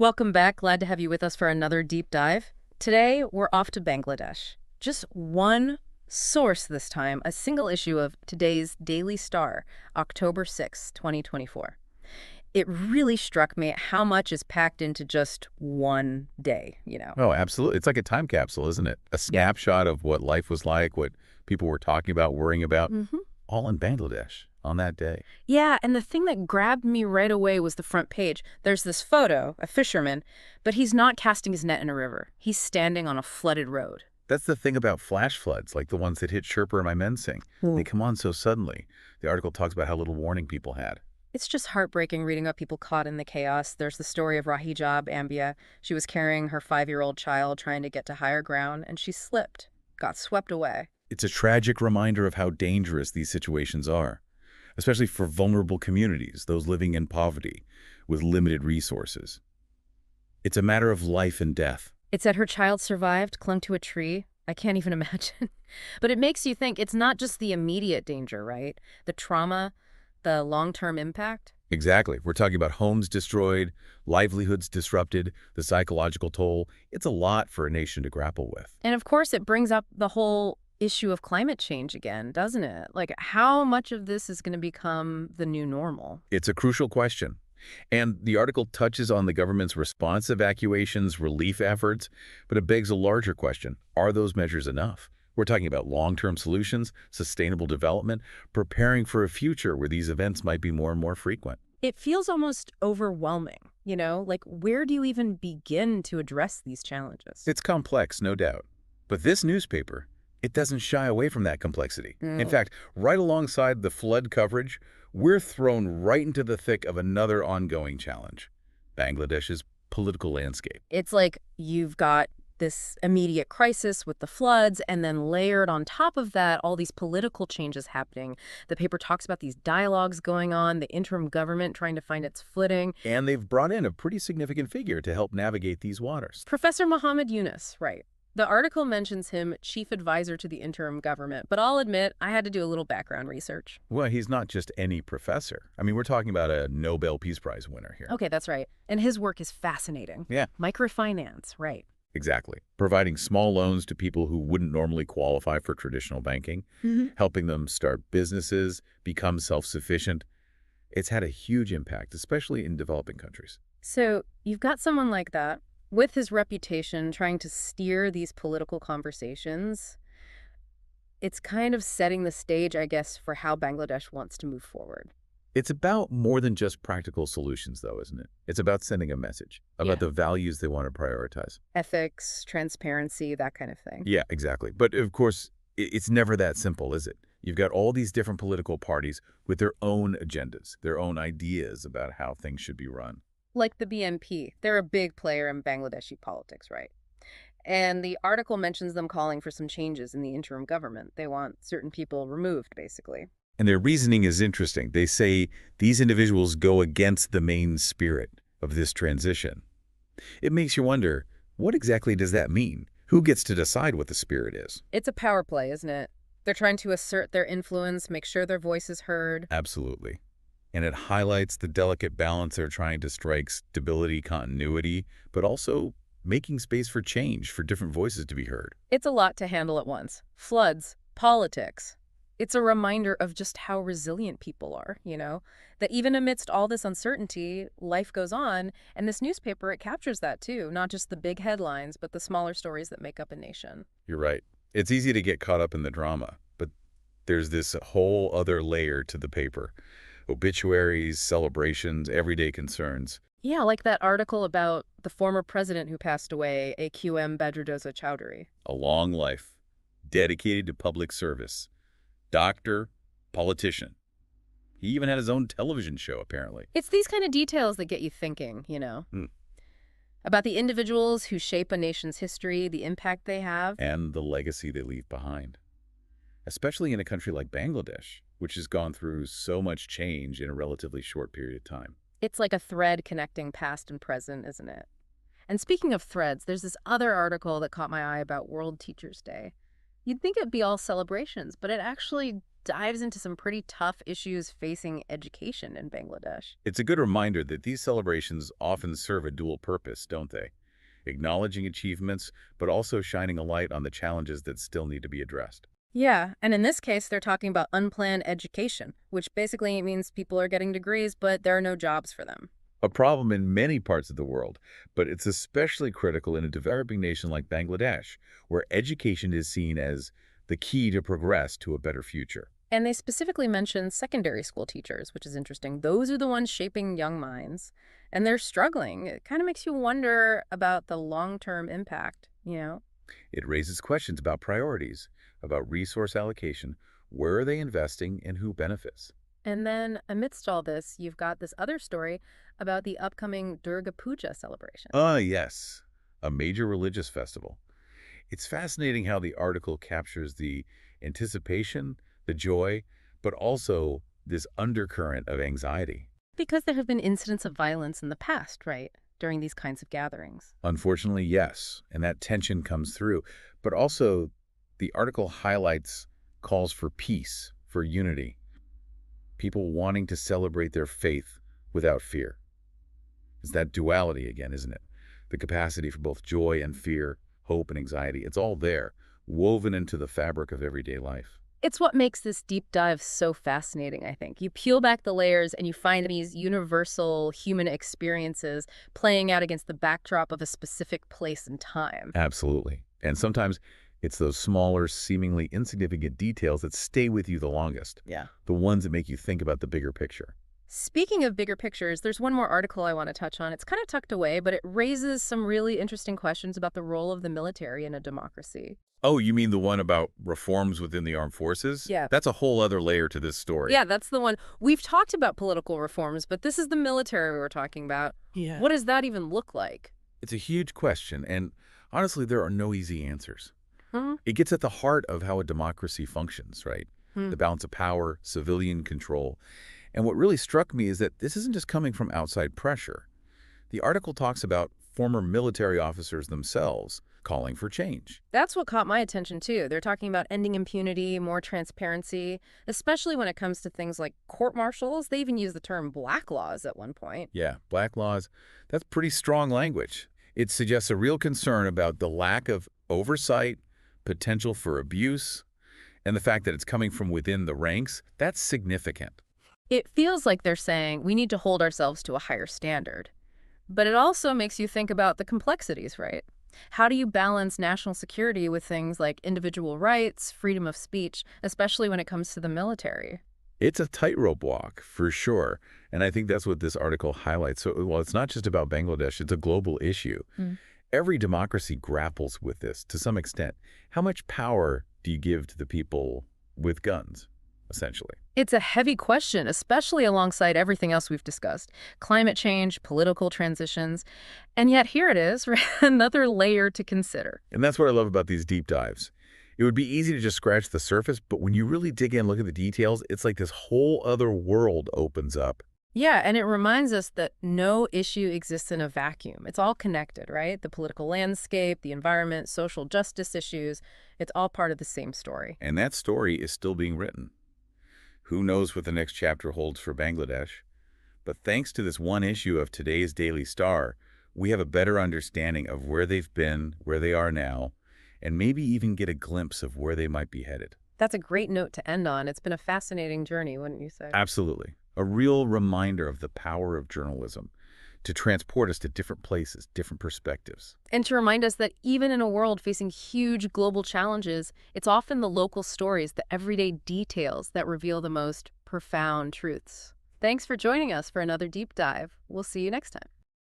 Welcome back. Glad to have you with us for another deep dive. Today, we're off to Bangladesh. Just one source this time, a single issue of today's Daily Star, October 6, 2024. It really struck me how much is packed into just one day. Oh, absolutely. It's like a time capsule, isn't it? A snapshot of what life was like, what people were talking about, worrying about, hmm all in Bangladesh on that day. Yeah, and the thing that grabbed me right away was the front page. There's this photo, a fisherman, but he's not casting his net in a river. He's standing on a flooded road. That's the thing about flash floods, like the ones that hit Sherper and my men sing. They come on so suddenly. The article talks about how little warning people had. It's just heartbreaking reading about people caught in the chaos. There's the story of Rahijab Ambia. She was carrying her 5-year-old child trying to get to higher ground, and she slipped, got swept away. It's a tragic reminder of how dangerous these situations are, especially for vulnerable communities, those living in poverty with limited resources. It's a matter of life and death. It said her child survived, clung to a tree. I can't even imagine. But it makes you think it's not just the immediate danger, right? The trauma, the long-term impact. Exactly. We're talking about homes destroyed, livelihoods disrupted, the psychological toll. It's a lot for a nation to grapple with. And of course, it brings up the whole issue of climate change again, doesn't it? Like, how much of this is going to become the new normal? It's a crucial question. And the article touches on the government's response evacuations, relief efforts, but it begs a larger question. Are those measures enough? We're talking about long-term solutions, sustainable development, preparing for a future where these events might be more and more frequent. It feels almost overwhelming. Like, where do you even begin to address these challenges? It's complex, no doubt. But this newspaper, it doesn't shy away from that complexity. In fact, right alongside the flood coverage, we're thrown right into the thick of another ongoing challenge, Bangladesh's political landscape. It's like you've got this immediate crisis with the floods, and then layered on top of that, all these political changes happening. The paper talks about these dialogues going on, the interim government trying to find its footing. And they've brought in a pretty significant figure to help navigate these waters. Professor Muhammad Yunus, right. The article mentions him chief advisor to the interim government, but I'll admit I had to do a little background research. Well, he's not just any professor. I mean, we're talking about a Nobel Peace Prize winner here. Okay, that's right. And his work is fascinating. Yeah, Microfinance, right. exactly. Providing small loans to people who wouldn't normally qualify for traditional banking, helping them start businesses, become self-sufficient. It's had a huge impact, especially in developing countries. So you've got someone like that, with his reputation trying to steer these political conversations. It's kind of setting the stage, I guess, for how Bangladesh wants to move forward. It's about more than just practical solutions, though, isn't it? It's about sending a message about Yeah. the values they want to prioritize. Ethics, transparency, that kind of thing. Yeah, exactly. But of course, it's never that simple, is it? You've got all these different political parties with their own agendas, their own ideas about how things should be run. Like the BNP, they're a big player in Bangladeshi politics, right? And the article mentions them calling for some changes in the interim government. They want certain people removed, basically. And their reasoning is interesting. They say these individuals go against the main spirit of this transition. It makes you wonder, what exactly does that mean? Who gets to decide what the spirit is? It's a power play, isn't it? They're trying to assert their influence, make sure their voice is heard. Absolutely. And it highlights the delicate balance they're trying to strike: stability, continuity, but also making space for change, for different voices to be heard. It's a lot to handle at once. Floods, politics. It's a reminder of just how resilient people are, that even amidst all this uncertainty, life goes on. And this newspaper, it captures that too, not just the big headlines, but the smaller stories that make up a nation. You're right. It's easy to get caught up in the drama, but there's this whole other layer to the paper. Obituaries, celebrations, everyday concerns. Yeah, like that article about the former president who passed away, AQM Badruddin Chowdhury. A long life, dedicated to public service. Doctor, politician. He even had his own television show, apparently. It's these kind of details that get you thinking, Hmm. about the individuals who shape a nation's history, the impact they have. And the legacy they leave behind. Especially in a country like Bangladesh, which has gone through so much change in a relatively short period of time. It's like a thread connecting past and present, isn't it? And speaking of threads, there's this other article that caught my eye about World Teachers Day. You'd think it'd be all celebrations, but it actually dives into some pretty tough issues facing education in Bangladesh. It's a good reminder that these celebrations often serve a dual purpose, don't they? Acknowledging achievements, but also shining a light on the challenges that still need to be addressed. Yeah, and in this case, they're talking about unplanned education, which basically means people are getting degrees, but there are no jobs for them. A problem in many parts of the world, but it's especially critical in a developing nation like Bangladesh, where education is seen as the key to progress to a better future. And they specifically mention secondary school teachers, which is interesting. Those are the ones shaping young minds, and they're struggling. It kind of makes you wonder about the long-term impact. It raises questions about priorities, about resource allocation, where are they investing and who benefits? And then amidst all this, you've got this other story about the upcoming Durga Puja celebration. Ah, yes, a major religious festival. It's fascinating how the article captures the anticipation, the joy, but also this undercurrent of anxiety. Because there have been incidents of violence in the past, right, during these kinds of gatherings. Unfortunately, yes, and that tension comes through. But also, the article highlights calls for peace, for unity, people wanting to celebrate their faith without fear. It's that duality again, isn't it? The capacity for both joy and fear, hope and anxiety. It's all there, woven into the fabric of everyday life. It's what makes this deep dive so fascinating, I think. You peel back the layers and you find these universal human experiences playing out against the backdrop of a specific place and time. Absolutely. And sometimes it's those smaller, seemingly insignificant details that stay with you the longest, Yeah. the ones that make you think about the bigger picture. Speaking of bigger pictures, there's one more article I want to touch on. It's kind of tucked away, but it raises some really interesting questions about the role of the military in a democracy. Oh, you mean the one about reforms within the armed forces? Yeah. That's a whole other layer to this story. Yeah, that's the one. We've talked about political reforms, but this is the military we're talking about. Yeah. What does that even look like? It's a huge question, and honestly, there are no easy answers. Hmm? It gets at the heart of how a democracy functions, right? Hmm. The balance of power, civilian control. And what really struck me is that this isn't just coming from outside pressure. The article talks about former military officers themselves calling for change. That's what caught my attention, too. They're talking about ending impunity, more transparency, especially when it comes to things like court-martials. They even use the term black laws at one point. Yeah, black laws, that's pretty strong language. It suggests a real concern about the lack of oversight, potential for abuse, and the fact that it's coming from within the ranks. That's significant. It feels like they're saying we need to hold ourselves to a higher standard. But it also makes you think about the complexities, right? How do you balance national security with things like individual rights, freedom of speech, especially when it comes to the military? It's a tightrope walk, for sure. And I think that's what this article highlights. So, well, it's not just about Bangladesh, it's a global issue. Mm. Every democracy grapples with this to some extent. How much power do you give to the people with guns, essentially? It's a heavy question, especially alongside everything else we've discussed. Climate change, political transitions. And yet here it is, another layer to consider. And that's what I love about these deep dives. It would be easy to just scratch the surface, but when you really dig in and look at the details, it's like this whole other world opens up. Yeah, and it reminds us that no issue exists in a vacuum. It's all connected, right? The political landscape, the environment, social justice issues, it's all part of the same story. And that story is still being written. Who knows what the next chapter holds for Bangladesh? But thanks to this one issue of today's Daily Star, we have a better understanding of where they've been, where they are now, and maybe even get a glimpse of where they might be headed. That's a great note to end on. It's been a fascinating journey, wouldn't you say? Absolutely. A real reminder of the power of journalism to transport us to different places, different perspectives. And to remind us that even in a world facing huge global challenges, it's often the local stories, the everyday details that reveal the most profound truths. Thanks for joining us for another deep dive. We'll see you next time.